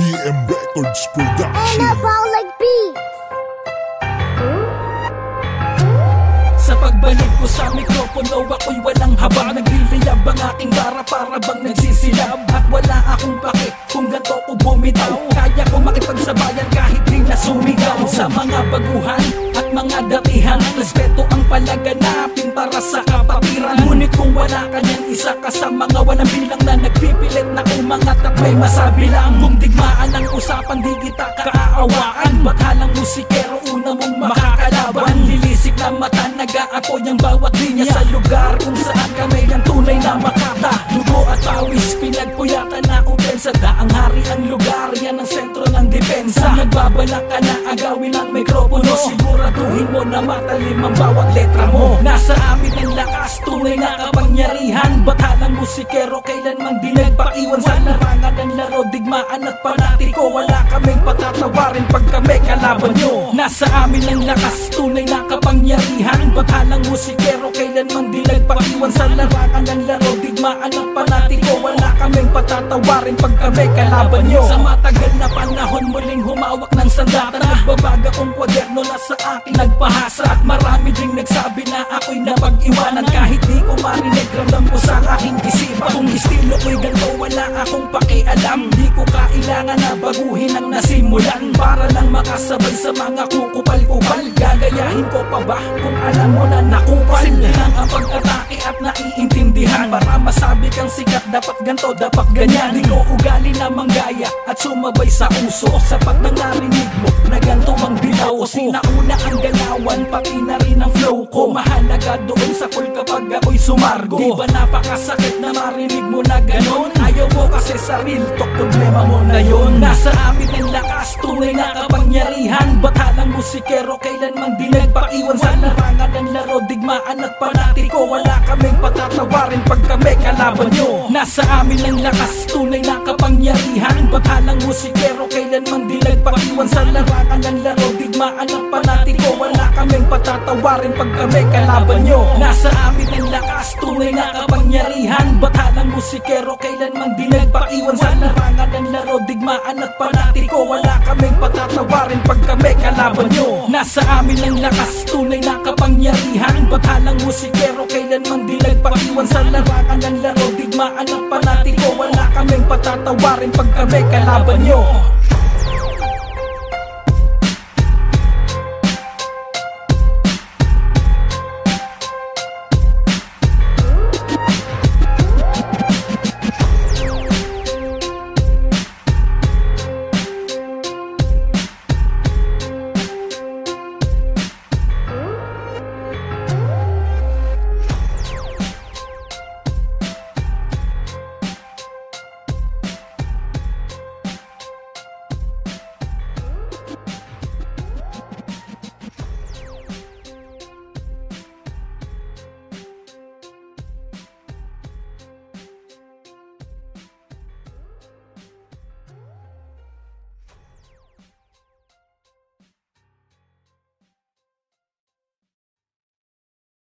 BM Records Production. Anabolic Beat. Sa pagbalik ko sa mikropono, ako'y walang haba. Nagliliyab ang aking bara para bang nagsisilab. At wala akong pake kung ganto ko bumitaw. Kaya ko makipagsabayan kahit di na sumigaw. Sa mga baguhan at mga datihan, respeto ang palaganapin para sa kapatiran. Ngunit kung wala ka niyan, isa ka sa mga walang bilang na nagpipilit na umangat at may masabi lang. Kung digmaan ang usapan, di kita kaaawaan. Matalang musikero, una mong makakalaban. Lilisik na mata, nag-aapoy ang bawat linya sa lugar kung saan kami ang tunay na makata. Dugo at pawis, pinagpuyatan na upensa. Daang hari ang lugar, yan ang sentro ng depensa. Nagbabalak ka na agawin ang mikropono, siguraduhin mo na matalim ang bawat letra mo. Nasa amin ang lakas, tunay na kapangyarihan. Batalang musikero, kailanman di nagpaiwan sa larangan ng laro, digmaan at panatiko. Wala kaming patatawarin pag kami kalaban nyo. Nasa amin ang lakas, tunay na kapangyarihan. Batalang musikero, kailanman di nagpaiwan sa larangan ng laro, digmaan at panatiko. Wala kaming patatawarin pag kami kalaban nyo. Sa matagal na panahon, muling humawak ng sandata. Nagbabaga kong kwaderno na sa akin nagpahasa. At marami ding nagsabi na ako'y napag-iwanan. Kahit di ko marinig, ramdam ko sa aking isipan. Kung estilo ko'y ganito, wala akong pakialam. Di ko kailangan na baguhin ang nasimulan para lang makasabay sa mga kukupal-kupal. Gagayahin ko pa ba kung alam mo na nakupal? Simple lang ang pag-atake at naiintindihan. Para masabi kang sikat, dapat ganto, dapat ganyan. Di ko ugali na manggaya at sumabay sa uso. Sapat nang narinig mo na ganto ang bilaw ko. Sinauna ang galawan, pati na rin ang flow ko. Mahalaga doon sa pool kapag ako'y sumargo. Di ba napakasakit na marinig mo na ganon? Ayaw mo kasi sa real talk, problema mo na yun. Nasa amin ang lakas, tunay na kapangyarihan. Batalang musikero, kailanman di nagpaiwan sa larangan ng laro, digmaan at panatiko. Wala kaming patatawarin pag kami kalaban nyo. Nasa amin ang lakas, tunay na kapangyarihan. Batalang musikero, kailanman di nagpaiwan sa larangan ng laro, digmaan at panatiko. Wala kaming patatawarin pag kami kalaban nyo. Nasa amin ang lakas, tunay na kapangyarihan. Batalang musikero, kailanman di nagpaiwan sa larangan ng laro, digmaan at panatiko. Wala kaming patatawarin pag kami kalaban nyo. Nasa amin ang lakas, tunay na kapangyarihan. Batalang musikero, kailanman di nagpaiwan sa larangan ng laro, digmaan at panatiko. Wala kaming patatawarin pag kami kalaban nyo.